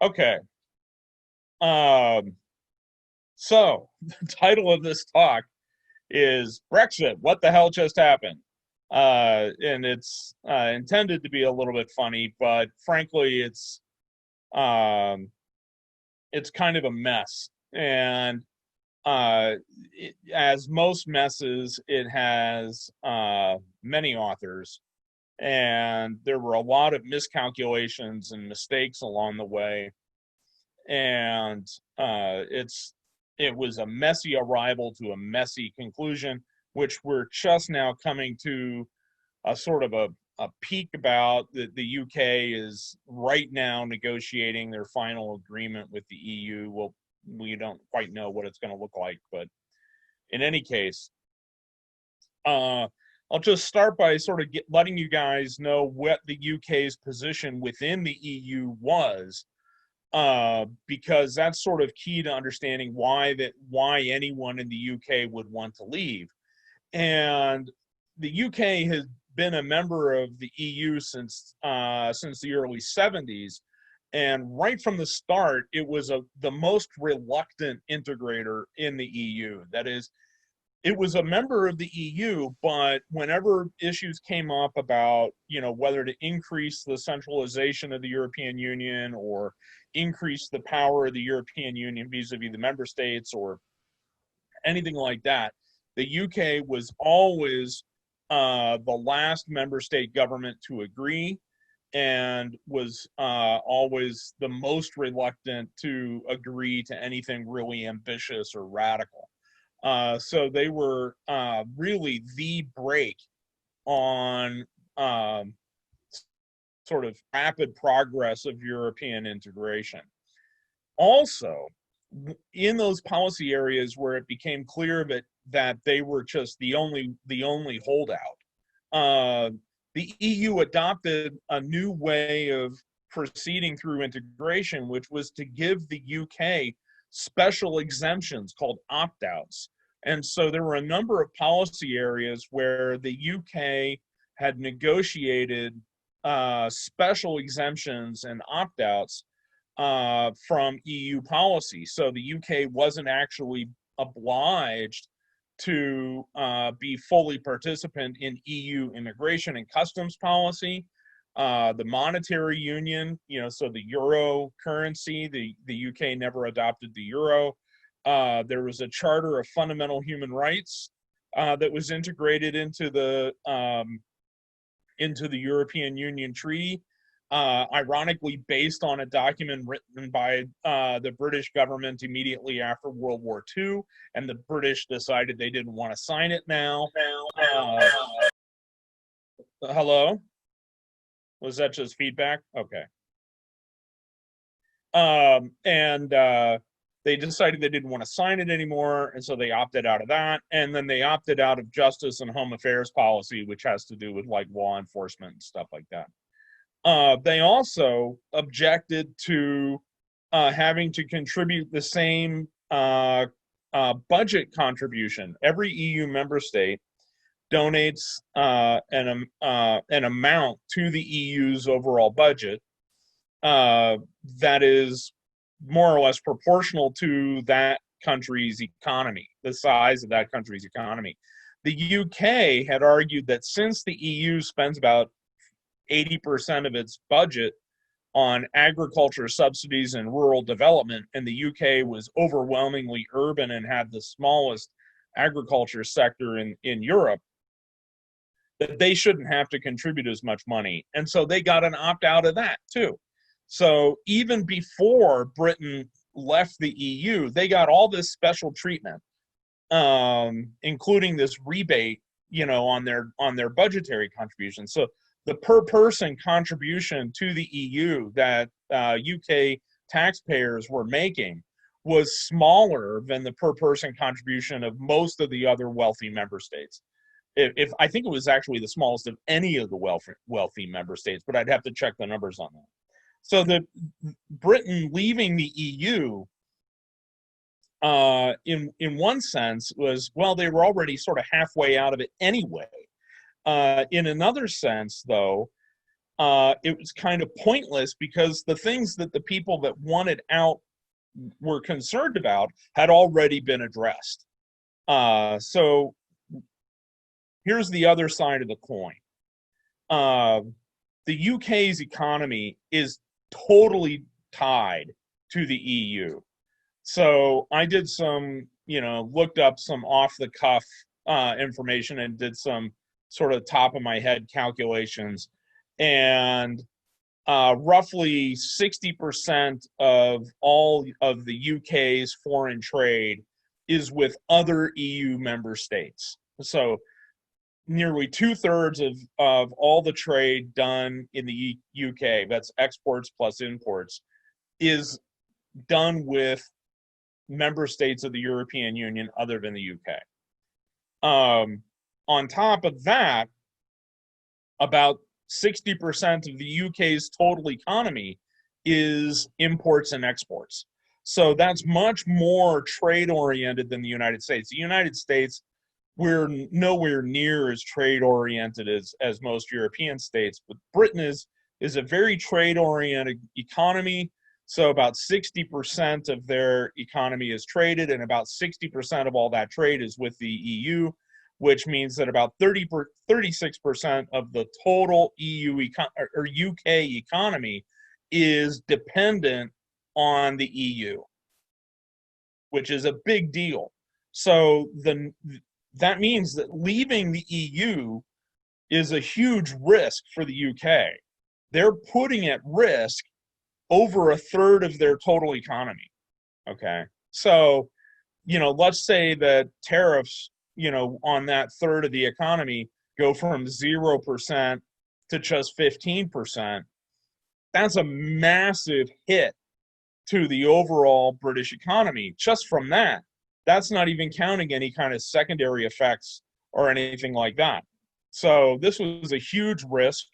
Okay. Um, so the title of this talk is Brexit. What the hell just happened? And it's intended to be a little bit funny, but frankly, um, it's kind of a mess. And as most messes, it has many authors, and there were a lot of miscalculations and mistakes along the way. And it was a messy arrival to a messy conclusion, which we're just now coming to a sort of a peak about. The UK is right now negotiating their final agreement with the EU. Well, we don't quite know what it's going to look like, but in any case, I'll just start by sort of letting you guys know what the UK's position within the EU was, because that's sort of key to understanding why anyone in the UK would want to leave. And the UK has been a member of the EU since the early 70s, and right from the start, it was the most reluctant integrator in the EU. That is, it was a member of the EU, but whenever issues came up about, whether to increase the centralization of the European Union or increase the power of the European Union vis-a-vis the member states or anything like that, the UK was always the last member state government to agree, and was always the most reluctant to agree to anything really ambitious or radical. So they were really the brake on sort of rapid progress of European integration. Also, in those policy areas where it became clear that they were just the only holdout, the EU adopted a new way of proceeding through integration, which was to give the UK special exemptions called opt-outs. And so there were a number of policy areas where the UK had negotiated special exemptions and opt-outs from EU policy. So the UK wasn't actually obliged to be fully participant in EU immigration and customs policy. The monetary union, so the euro currency, the UK never adopted the euro. There was a Charter of Fundamental Human Rights that was integrated into the European Union Treaty, ironically based on a document written by the British government immediately after World War II, and the British decided they didn't want to sign it now. Hello? Was that just feedback? Okay. And they decided they didn't want to sign it anymore, and so they opted out of that. And then they opted out of Justice and Home Affairs policy, which has to do with like law enforcement and stuff like that. They also objected to having to contribute the same budget contribution. Every EU member state donates an amount to the EU's overall budget that is more or less proportional to that country's economy, the size of that country's economy. The UK had argued that since the EU spends about 80% of its budget on agriculture subsidies and rural development, and the UK was overwhelmingly urban and had the smallest agriculture sector in Europe, that they shouldn't have to contribute as much money. And so they got an opt-out of that too. So even before Britain left the EU, they got all this special treatment, including this rebate, on their budgetary contributions. So the per person contribution to the EU that UK taxpayers were making was smaller than the per person contribution of most of the other wealthy member states. If I think it was actually the smallest of any of the wealthy member states, but I'd have to check the numbers on that. So the Britain leaving the EU, in one sense, was, well, they were already sort of halfway out of it anyway. In another sense, though, it was kind of pointless because the things that the people that wanted out were concerned about had already been addressed. So here's the other side of the coin. The UK's economy is totally tied to the EU. So I did some, looked up some off the cuff information and did some sort of top of my head calculations. And roughly 60% of all of the UK's foreign trade is with other EU member states. So nearly 2/3 of all the trade done in the UK, that's exports plus imports, is done with member states of the European Union other than the UK. On top of that, about 60% of the UK's total economy is imports and exports. So that's much more trade oriented than the United States. The United States, we're nowhere near as trade oriented as most European states, but Britain is a very trade oriented economy. So about 60% of their economy is traded, and about 60% of all that trade is with the EU, which means that about 36% of the total or UK economy is dependent on the EU, which is a big deal. So that means that leaving the EU is a huge risk for the UK. They're putting at risk over 1/3 of their total economy. Okay. So, let's say that tariffs, on that third of the economy go from 0% to just 15%. That's a massive hit to the overall British economy just from that. That's not even counting any kind of secondary effects or anything like that. So this was a huge risk,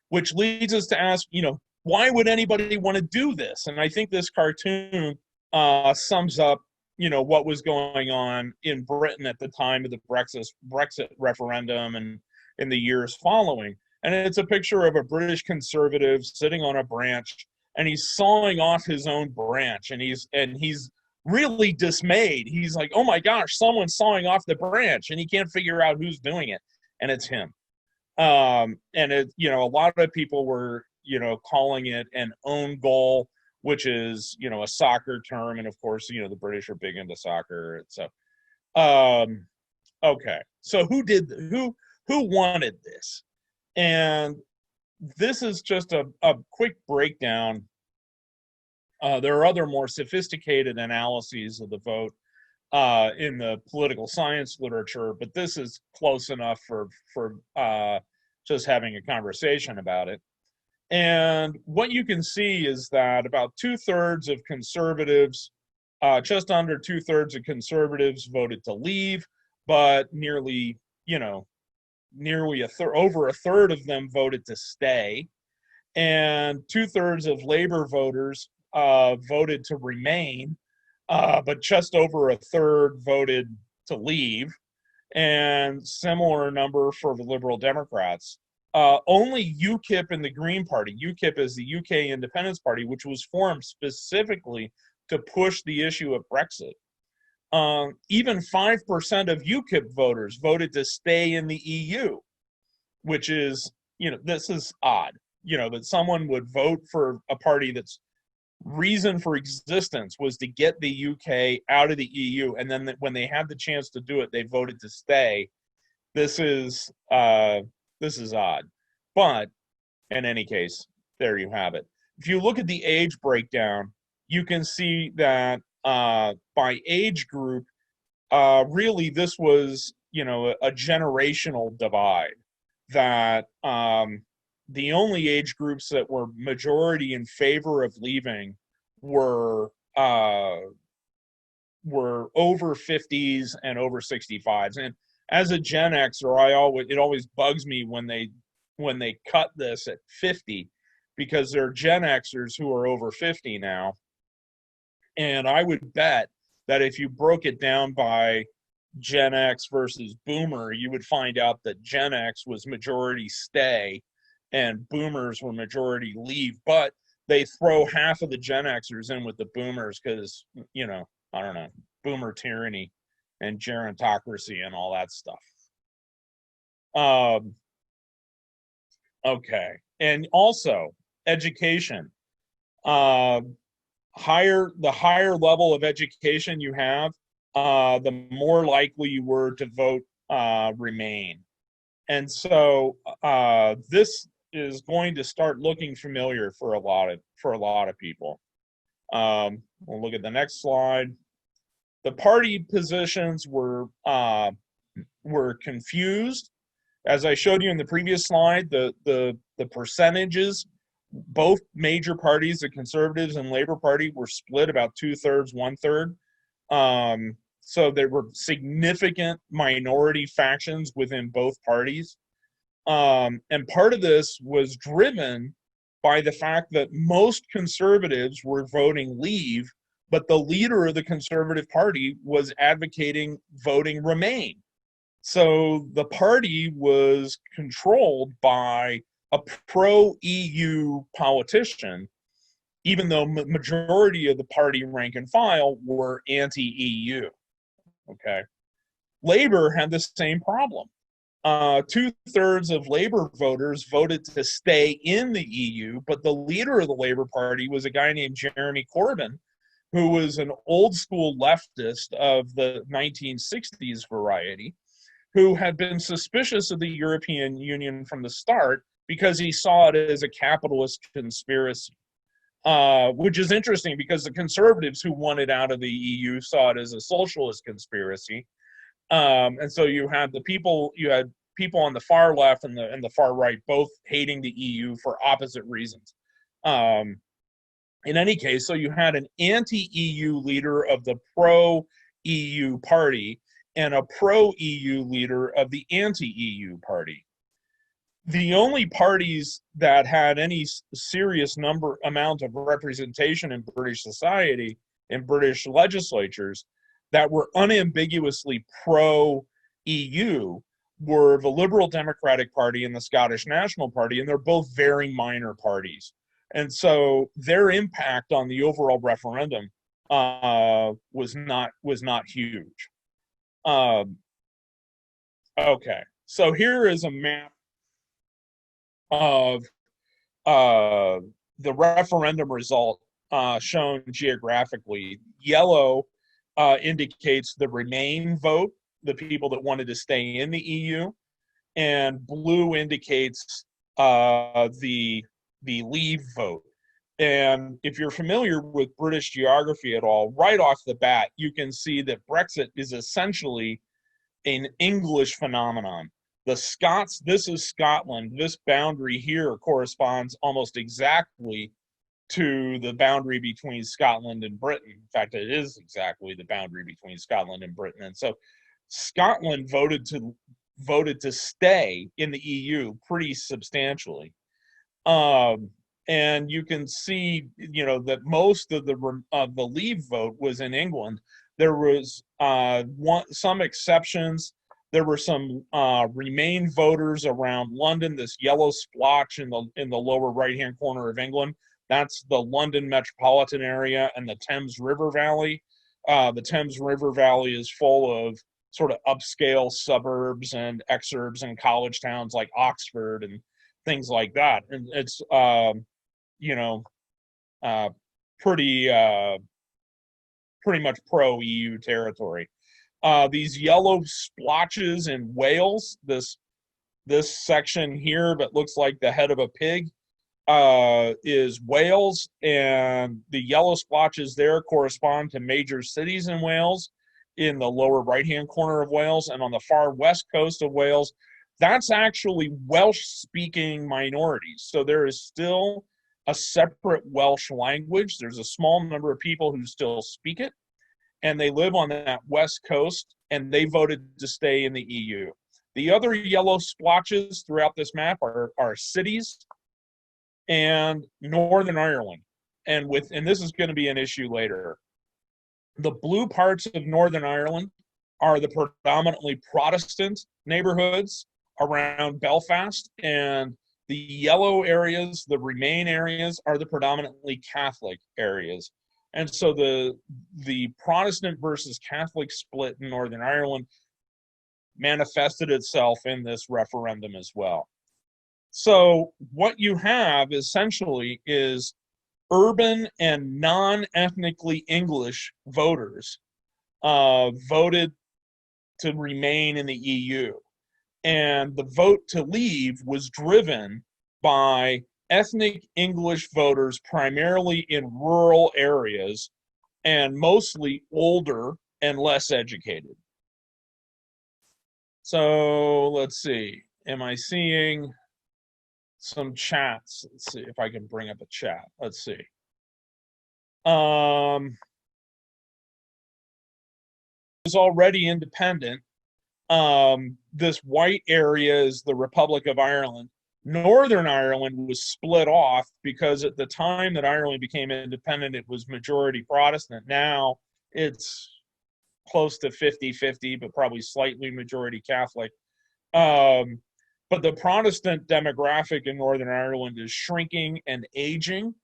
which leads us to ask, why would anybody want to do this? And I think this cartoon sums up, what was going on in Britain at the time of the Brexit referendum and in the years following. And it's a picture of a British conservative sitting on a branch, and he's sawing off his own branch, and he's really dismayed. He's like, oh my gosh, someone's sawing off the branch, and he can't figure out who's doing it, and it's him. And it, a lot of people were, calling it an own goal, which is, a soccer term. And of course, the British are big into soccer. So, okay. So who wanted this? And this is just a quick breakdown. There are other more sophisticated analyses of the vote in the political science literature, but this is close enough for just having a conversation about it. And what you can see is that about 2/3 of conservatives, just under 2/3 of conservatives voted to leave, but nearly over 1/3 of them voted to stay, and 2/3 of labor voters voted to remain, but just over 1/3 voted to leave, and similar number for the Liberal Democrats. Only UKIP and the Green Party. UKIP is the UK Independence Party, which was formed specifically to push the issue of Brexit. Even 5% of UKIP voters voted to stay in the EU, which is, this is odd, that someone would vote for a party that's reason for existence was to get the UK out of the EU, and then when they had the chance to do it, they voted to stay. This is odd, but in any case, there you have it. If you look at the age breakdown, you can see that by age group, really this was, a generational divide. That the only age groups that were majority in favor of leaving were over 50s and over 65s. And as a Gen Xer, it always bugs me when they cut this at 50, because there are Gen Xers who are over 50 now. And I would bet that if you broke it down by Gen X versus Boomer, you would find out that Gen X was majority stay, and boomers were majority leave, but they throw half of the Gen Xers in with the boomers because, you know, I don't know, boomer tyranny and gerontocracy and all that stuff. Okay. And also education. The higher level of education you have, the more likely you were to vote Remain. And so this is going to start looking familiar for a lot of people. We'll look at the next slide. The party positions were confused. As I showed you in the previous slide, the percentages, both major parties, the Conservatives and Labor Party, were split about 2/3, 1/3. So there were significant minority factions within both parties. And part of this was driven by the fact that most conservatives were voting Leave, but the leader of the Conservative Party was advocating voting Remain. So the party was controlled by a pro-EU politician, even though majority of the party rank and file were anti-EU. Okay. Labor had the same problem. 2/3 of Labor voters voted to stay in the EU, but the leader of the Labor Party was a guy named Jeremy Corbyn, who was an old school leftist of the 1960s variety, who had been suspicious of the European Union from the start because he saw it as a capitalist conspiracy. Which is interesting because the conservatives who wanted out of the EU saw it as a socialist conspiracy. And so you had people on the far left and the far right both hating the EU for opposite reasons. In any case, so you had an anti-EU leader of the pro-EU party and a pro-EU leader of the anti-EU party. The only parties that had any serious amount of representation in British society, in British legislatures, that were unambiguously pro-EU were the Liberal Democratic Party and the Scottish National Party, and they're both very minor parties. And so their impact on the overall referendum was not huge. Okay, so here is a map of the referendum result shown geographically. Yellow indicates the Remain vote, the people that wanted to stay in the EU, and blue indicates the Leave vote. And if you're familiar with British geography at all, right off the bat, you can see that Brexit is essentially an English phenomenon. The Scots, this is Scotland. This boundary here corresponds almost exactly to the boundary between Scotland and Britain. In fact, it is exactly the boundary between Scotland and Britain. And so Scotland voted to stay in the EU pretty substantially. And you can see, that most of the Leave vote was in England. There was some exceptions. There were some Remain voters around London. This yellow splotch in the lower right-hand corner of England, that's the London metropolitan area and the Thames River Valley. The Thames River Valley is full of sort of upscale suburbs and exurbs and college towns like Oxford and things like that. And it's pretty much pro-EU territory. These yellow splotches in Wales, this section here that looks like the head of a pig, is Wales, and the yellow splotches there correspond to major cities in Wales in the lower right-hand corner of Wales, and on the far west coast of Wales, that's actually Welsh-speaking minorities. So there is still a separate Welsh language. There's a small number of people who still speak it, and they live on that west coast, and they voted to stay in the EU. The other yellow splotches throughout this map are cities and Northern Ireland. And this is going to be an issue later. The blue parts of Northern Ireland are the predominantly Protestant neighborhoods around Belfast, and The yellow areas, the Remain areas, are the predominantly Catholic areas. And so the Protestant versus Catholic split in Northern Ireland manifested itself in this referendum as well. So what you have essentially is urban and non-ethnically English voters voted to remain in the EU. And the vote to leave was driven by ethnic English voters, primarily in rural areas, and mostly older and less educated. So let's see. Am I seeing some chats? Let's see if I can bring up a chat. Let's see. Is already independent. This white area is the Republic of Ireland. Northern Ireland was split off because at the time that Ireland became independent, it was majority Protestant. Now it's close to 50-50, but probably slightly majority Catholic. But the Protestant demographic in Northern Ireland is shrinking and aging,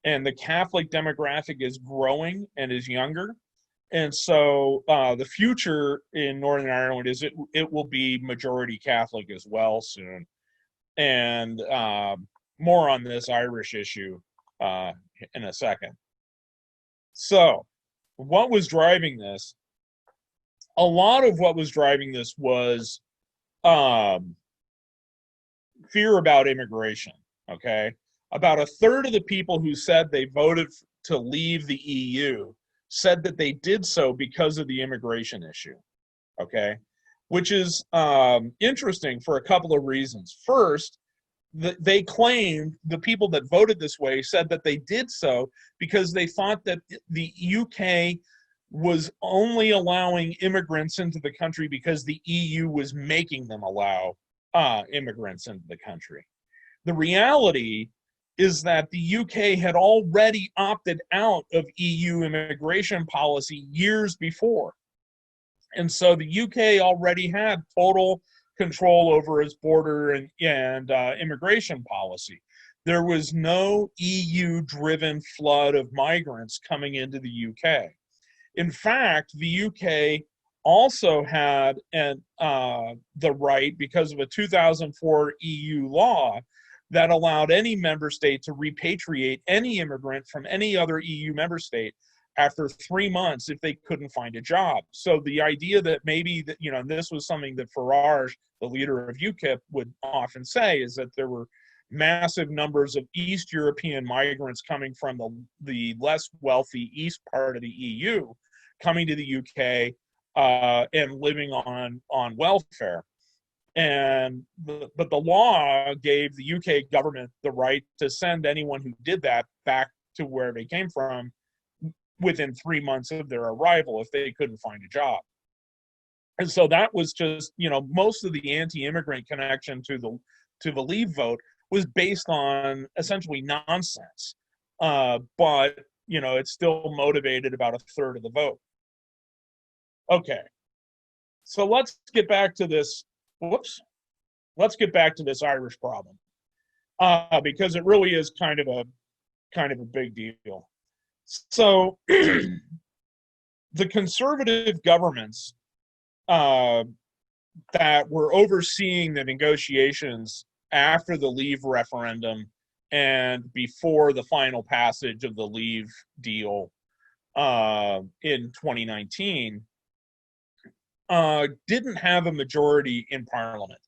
and the Catholic demographic is growing and is younger. And so the future in Northern Ireland is it will be majority Catholic as well soon. And more on this Irish issue in a second. So what was driving this? A lot of what was driving this was fear about immigration, okay? About a third of the people who said they voted to leave the EU said that they did so because of the immigration issue, okay? Which is interesting for a couple of reasons. First, they claimed, the people that voted this way said that they did so because they thought that the UK was only allowing immigrants into the country because the EU was making them allow immigrants into the country. The reality is that the UK had already opted out of EU immigration policy years before. And so the UK already had total control over its border and immigration policy. There was no EU-driven flood of migrants coming into the UK. In fact, the UK also had the right, because of a 2004 EU law, that allowed any member state to repatriate any immigrant from any other EU member state after 3 months if they couldn't find a job. So the idea that maybe that, you know, this was something that Farage, the leader of UKIP, would often say, is that there were massive numbers of East European migrants coming from the less wealthy east part of the EU coming to the UK and living on welfare. But the law gave the UK government the right to send anyone who did that back to where they came from within 3 months of their arrival if they couldn't find a job. And so that was just, you know, most of the anti-immigrant connection to the Leave vote was based on essentially nonsense. But, you know, it still motivated about a third of the vote. Okay, so let's get back to this. Let's get back to this Irish problem, because it really is kind of a big deal. So the conservative governments that were overseeing the negotiations after the Leave referendum and before the final passage of the Leave deal in 2019 didn't have a majority in Parliament.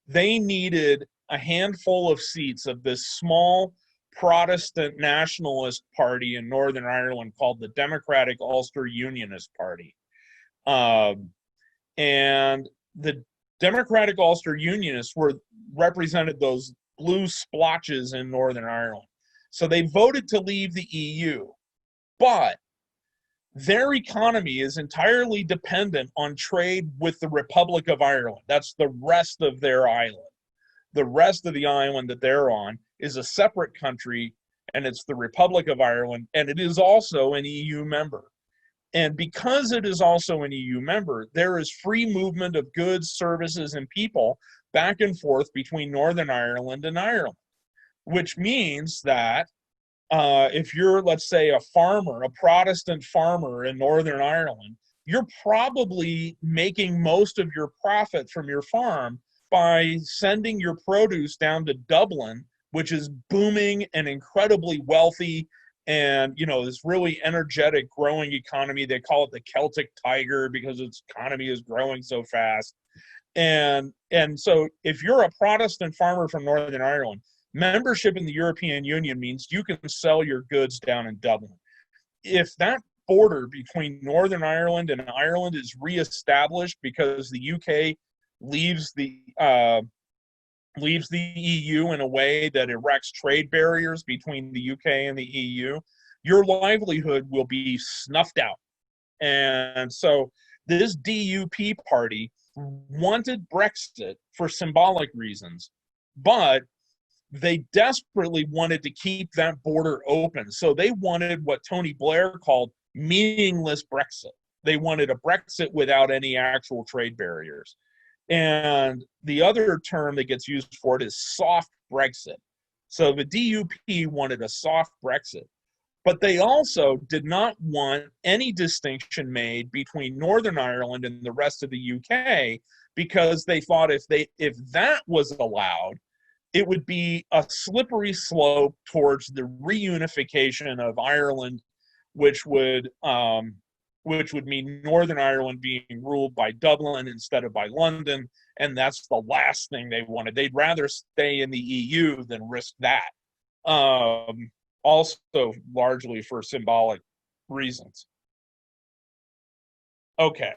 They needed a handful of seats of this small Protestant nationalist party in Northern Ireland called the Democratic Ulster Unionist Party. And the Democratic Ulster Unionists represented those blue splotches in Northern Ireland. So they voted to leave the EU, but their economy is entirely dependent on trade with the Republic of Ireland. That's the rest of their island. The rest of the island that they're on is a separate country, and it's the Republic of Ireland, and it is also an EU member. And because it is also an EU member, there is free movement of goods, services, and people back and forth between Northern Ireland and Ireland, which means that if you're, let's say, a farmer, a Protestant farmer in Northern Ireland, you're probably making most of your profit from your farm by sending your produce down to Dublin, which is booming and incredibly wealthy, and this really energetic growing economy. They call it the Celtic tiger because its economy is growing so fast. And so if you're a Protestant farmer from Northern Ireland, membership in the European Union means you can sell your goods down in Dublin. If that border between Northern Ireland and Ireland is reestablished because the UK leaves the EU in a way that erects trade barriers between the UK and the EU, your livelihood will be snuffed out. And so this DUP party wanted Brexit for symbolic reasons, but they desperately wanted to keep that border open. So they wanted what Tony Blair called meaningless Brexit. They wanted a Brexit without any actual trade barriers. And the other term that gets used for it is soft Brexit. So the DUP wanted a soft Brexit, but they also did not want any distinction made between Northern Ireland and the rest of the UK, because they thought if that was allowed, it would be a slippery slope towards the reunification of Ireland, which would mean Northern Ireland being ruled by Dublin instead of by London, and that's the last thing they wanted. They'd rather stay in the EU than risk that, also largely for symbolic reasons. Okay.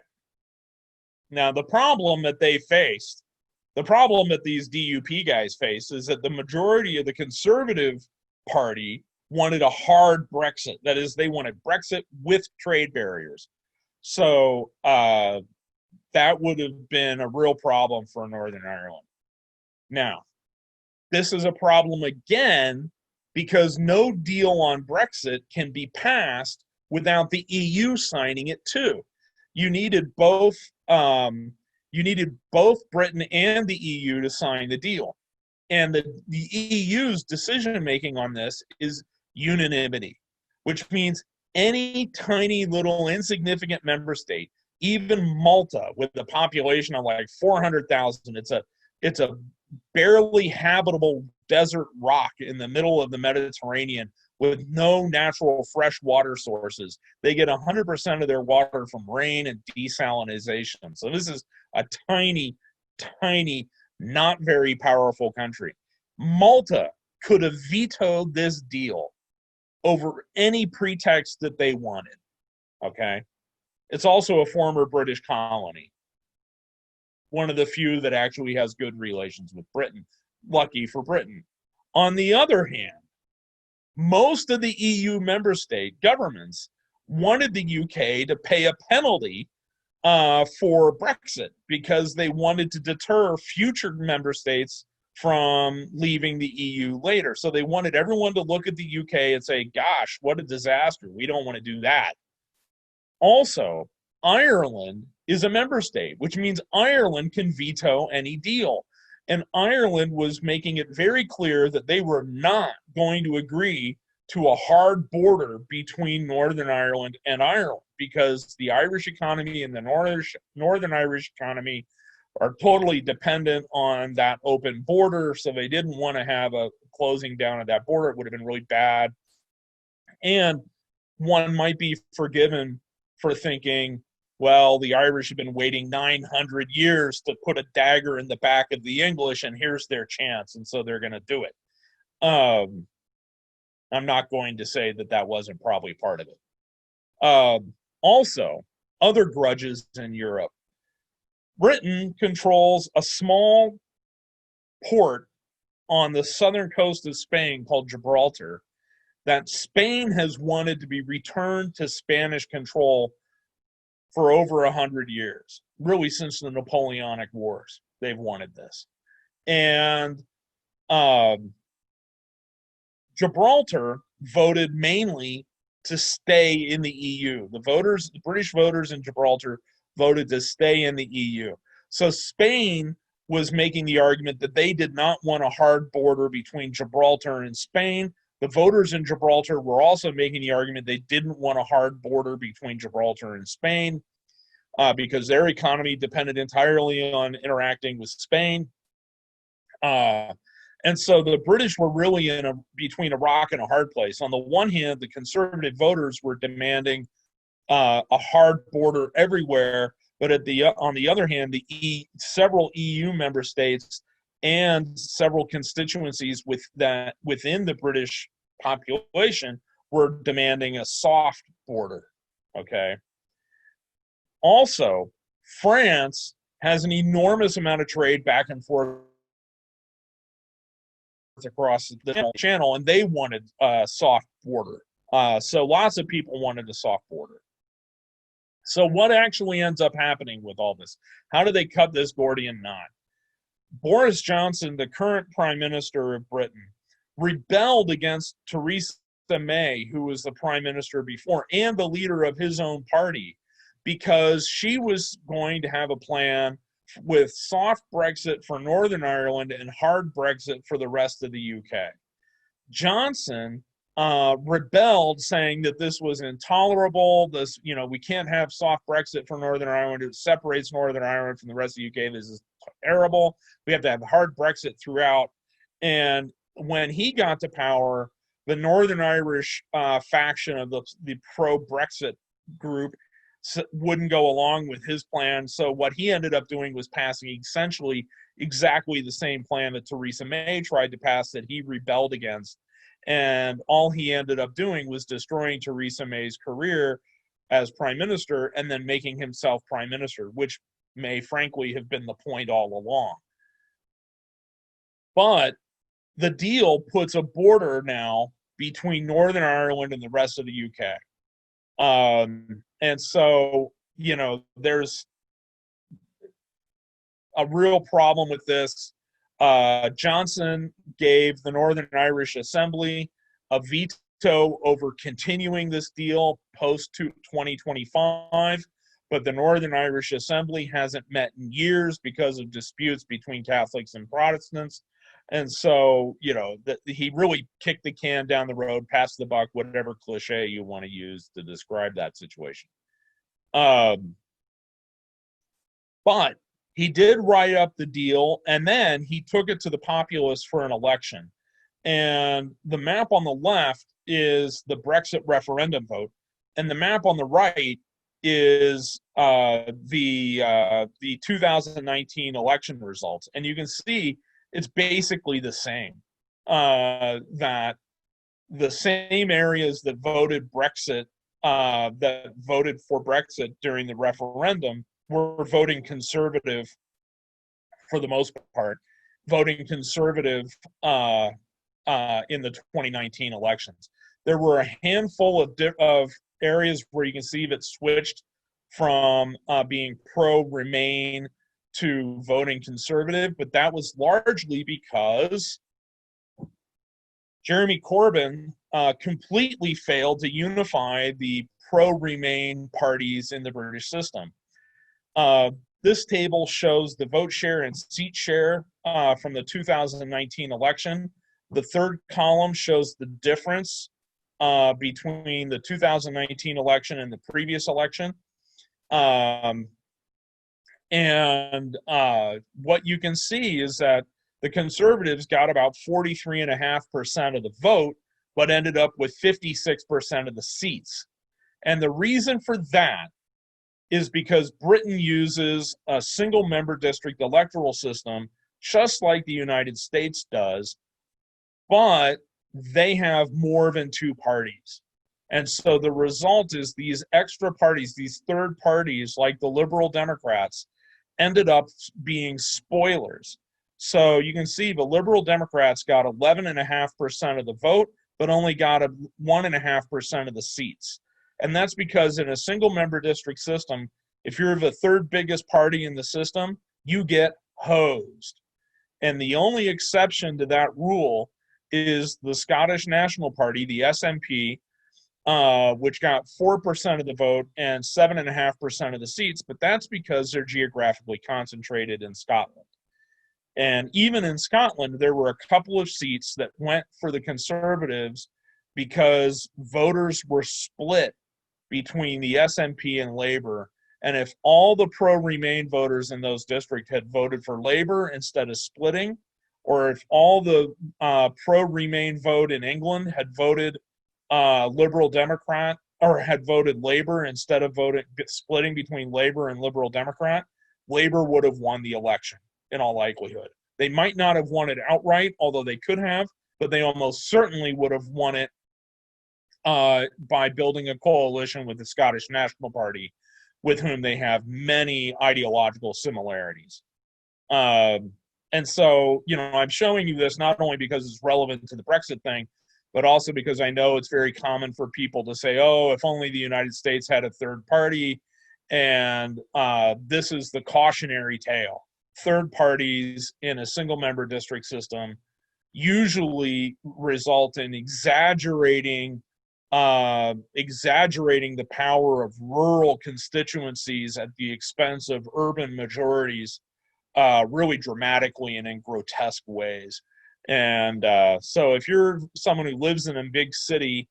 Now, the problem that these DUP guys face is that the majority of the Conservative Party wanted a hard Brexit. That is, they wanted Brexit with trade barriers. So that would have been a real problem for Northern Ireland. Now, this is a problem again because no deal on Brexit can be passed without the EU signing it too. You needed both Britain and the EU to sign the deal. And the EU's decision-making on this is unanimity, which means any tiny little insignificant member state, even Malta with a population of like 400,000, it's a barely habitable desert rock in the middle of the Mediterranean with no natural fresh water sources. They get 100% of their water from rain and desalination. So this is a tiny, tiny, not very powerful country. Malta could have vetoed this deal over any pretext that they wanted, okay? It's also a former British colony, one of the few that actually has good relations with Britain. Lucky for Britain. On the other hand, most of the EU member state governments wanted the UK to pay a penalty for Brexit because they wanted to deter future member states from leaving the EU later. So they wanted everyone to look at the UK and say, gosh, what a disaster. We don't want to do that. Also, Ireland is a member state, which means Ireland can veto any deal. And Ireland was making it very clear that they were not going to agree to a hard border between Northern Ireland and Ireland, because the Irish economy and the Northern Irish economy are totally dependent on that open border. So they didn't want to have a closing down of that border. It would have been really bad. And one might be forgiven for thinking, well, the Irish have been waiting 900 years to put a dagger in the back of the English, and here's their chance, and so they're going to do it. I'm not going to say that that wasn't probably part of it. Also, other grudges in Europe. Britain controls a small port on the southern coast of Spain called Gibraltar that Spain has wanted to be returned to Spanish control for over 100 years, really since the Napoleonic Wars. They've wanted this. And Gibraltar voted mainly to stay in the EU. The British voters in Gibraltar voted to stay in the EU. So Spain was making the argument that they did not want a hard border between Gibraltar and Spain. The voters in Gibraltar were also making the argument they didn't want a hard border between Gibraltar and Spain because their economy depended entirely on interacting with Spain. And so the British were really between a rock and a hard place. On the one hand, the conservative voters were demanding a hard border everywhere, but on the other hand, several EU member states and several constituencies within the British population were demanding a soft border. Okay. Also, France has an enormous amount of trade back and forth across the channel, and they wanted a soft border. So lots of people wanted a soft border. So what actually ends up happening with all this? How do they cut this Gordian knot? Boris Johnson, the current Prime Minister of Britain, rebelled against Theresa May, who was the Prime Minister before, and the leader of his own party, because she was going to have a plan with soft Brexit for Northern Ireland and hard Brexit for the rest of the UK. Johnson rebelled, saying that this was intolerable. We can't have soft Brexit for Northern Ireland. It separates Northern Ireland from the rest of the UK. This is terrible. We have to have hard Brexit throughout. And when he got to power, the Northern Irish faction of the pro-Brexit group wouldn't go along with his plan. So what he ended up doing was passing essentially exactly the same plan that Theresa May tried to pass that he rebelled against. And all he ended up doing was destroying Theresa May's career as prime minister and then making himself prime minister, which may frankly have been the point all along. But the deal puts a border now between Northern Ireland and the rest of the UK. And so, there's a real problem with this. Johnson gave the Northern Irish Assembly a veto over continuing this deal post-2025, but the Northern Irish Assembly hasn't met in years because of disputes between Catholics and Protestants. And so, he really kicked the can down the road, passed the buck, whatever cliche you want to use to describe that situation. But he did write up the deal, and then he took it to the populace for an election. And the map on the left is the Brexit referendum vote, and the map on the right is the 2019 election results. And you can see it's basically the same. That the same areas that voted Brexit, that voted for Brexit during the referendum, were voting conservative for the most part, voting conservative in the 2019 elections. There were a handful of areas where you can see that switched from being pro-Remain to voting conservative, but that was largely because Jeremy Corbyn completely failed to unify the pro-Remain parties in the British system. This table shows the vote share and seat share from the 2019 election. The third column shows the difference between the 2019 election and the previous election. What you can see is that the Conservatives got about 43.5% of the vote, but ended up with 56% of the seats. And the reason for that is because Britain uses a single member district electoral system, just like the United States does, but they have more than two parties. And so the result is these extra parties, these third parties, like the Liberal Democrats, ended up being spoilers. So you can see the Liberal Democrats got 11.5% of the vote, but only got 1.5% of the seats. And that's because in a single member district system, if you're the third biggest party in the system, you get hosed. And the only exception to that rule is the Scottish National Party, the SNP, which got 4% of the vote and 7.5% of the seats, but that's because they're geographically concentrated in Scotland. And even in Scotland, there were a couple of seats that went for the Conservatives because voters were split between the SNP and Labour. And if all the pro-Remain voters in those districts had voted for Labour instead of splitting, or if all the pro-Remain vote in England had voted Liberal Democrat, or had voted Labour instead of splitting between Labour and Liberal Democrat, Labour would have won the election in all likelihood. They might not have won it outright, although they could have, but they almost certainly would have won it by building a coalition with the Scottish National Party, with whom they have many ideological similarities. And so, I'm showing you this not only because it's relevant to the Brexit thing, but also because I know it's very common for people to say, oh, if only the United States had a third party. And this is the cautionary tale. Third parties in a single member district system usually result in exaggerating the power of rural constituencies at the expense of urban majorities, really dramatically and in grotesque ways. And so if you're someone who lives in a big city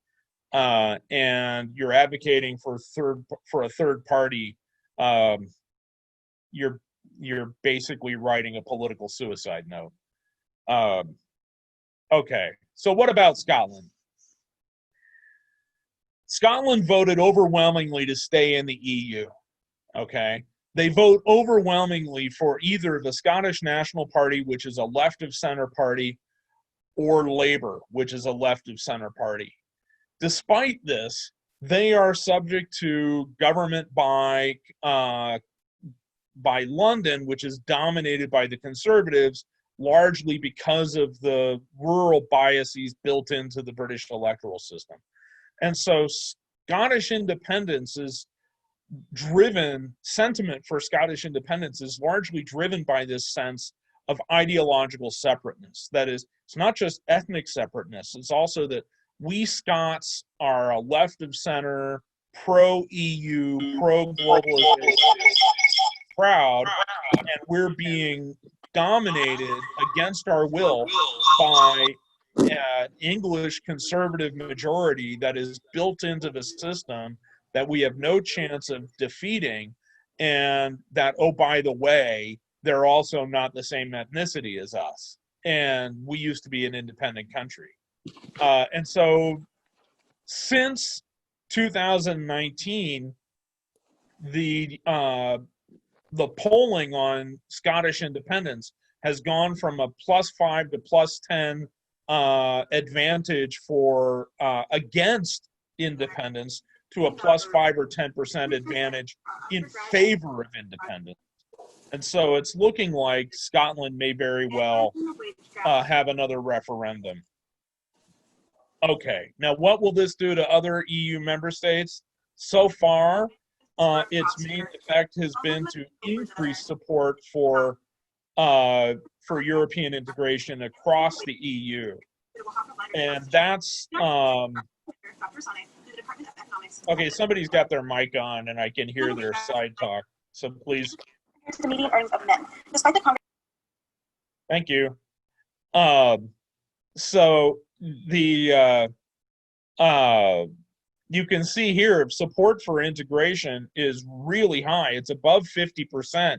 and you're advocating for a third party, you're basically writing a political suicide note. Okay, so what about Scotland? Scotland voted overwhelmingly to stay in the EU. Okay, they vote overwhelmingly for either the Scottish National Party, which is a left of center party, or Labour, which is a left of center party. Despite this, they are subject to government by London, which is dominated by the Conservatives, largely because of the rural biases built into the British electoral system. And so Scottish independence is driven, sentiment for Scottish independence is largely driven by this sense of ideological separateness. That is, it's not just ethnic separateness, it's also that we Scots are a left of center, pro-EU, pro-globalization crowd, and we're being dominated against our will by English conservative majority that is built into the system that we have no chance of defeating, and that, oh, by the way, they're also not the same ethnicity as us, and we used to be an independent country. And so since 2019, the polling on Scottish independence has gone from a +5 to +10 advantage for against independence to a +5 or 10% advantage in favor of independence. And so it's looking like Scotland may very well have another referendum. Okay, now what will this do to other EU member states? So far, its main effect has been to increase support for European integration across the EU. And that's, okay, somebody's got their mic on and I can hear their side talk. So please. The median earnings of men. Despite the Thank you. So the you can see here support for integration is really high. It's above 50%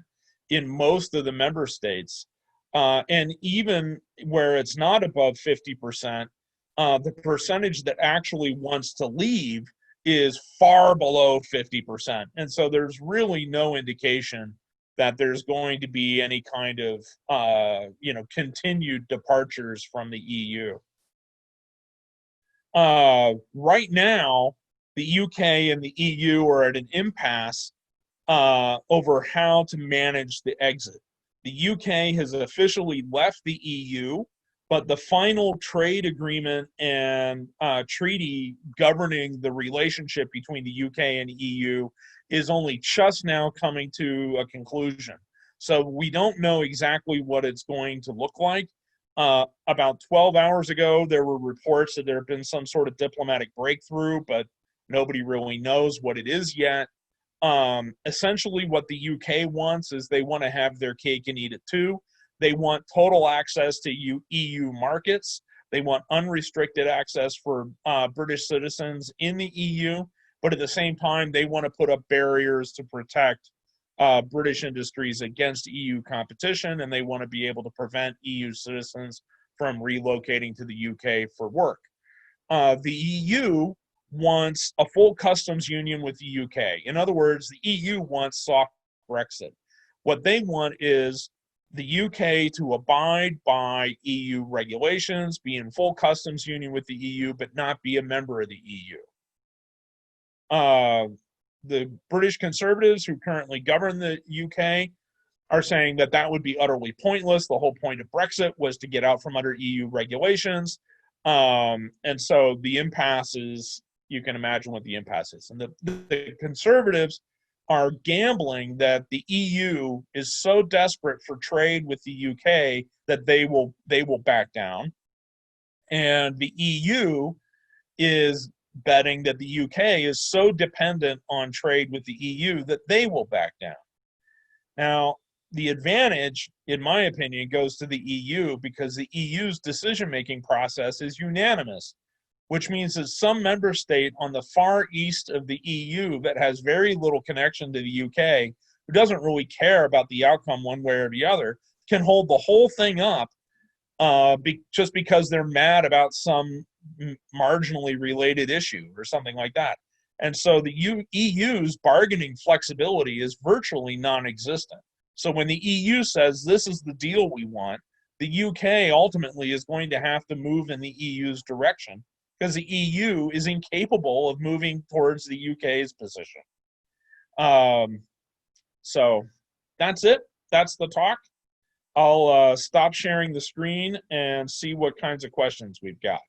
in most of the member states. And even where it's not above 50%, the percentage that actually wants to leave is far below 50%. And so there's really no indication that there's going to be any kind of continued departures from the EU. Right now, the UK and the EU are at an impasse over how to manage the exit. The UK has officially left the EU, but the final trade agreement and treaty governing the relationship between the UK and the EU is only just now coming to a conclusion. So we don't know exactly what it's going to look like. About 12 hours ago, there were reports that there had been some sort of diplomatic breakthrough, but nobody really knows what it is yet. Essentially, what the UK wants is they want to have their cake and eat it too. They want total access to EU markets. They want unrestricted access for British citizens in the EU, but at the same time, they want to put up barriers to protect British industries against EU competition, and they want to be able to prevent EU citizens from relocating to the UK for work. The EU wants a full customs union with the UK. In other words, the EU wants soft Brexit. What they want is the UK to abide by EU regulations, be in full customs union with the EU, but not be a member of the EU. The British Conservatives who currently govern the UK are saying that that would be utterly pointless. The whole point of Brexit was to get out from under EU regulations. And so the impasse is, you can imagine what the impasse is. And the Conservatives are gambling that the EU is so desperate for trade with the UK that they will back down. And the EU is betting that the UK is so dependent on trade with the EU that they will back down. Now, the advantage, in my opinion, goes to the EU because the EU's decision-making process is unanimous, which means that some member state on the far east of the EU that has very little connection to the UK, who doesn't really care about the outcome one way or the other, can hold the whole thing up just because they're mad about some marginally related issue or something like that. And so the EU's bargaining flexibility is virtually non-existent. So when the EU says this is the deal we want, the UK ultimately is going to have to move in the EU's direction because the EU is incapable of moving towards the UK's position. So that's it. That's the talk. I'll stop sharing the screen and see what kinds of questions we've got.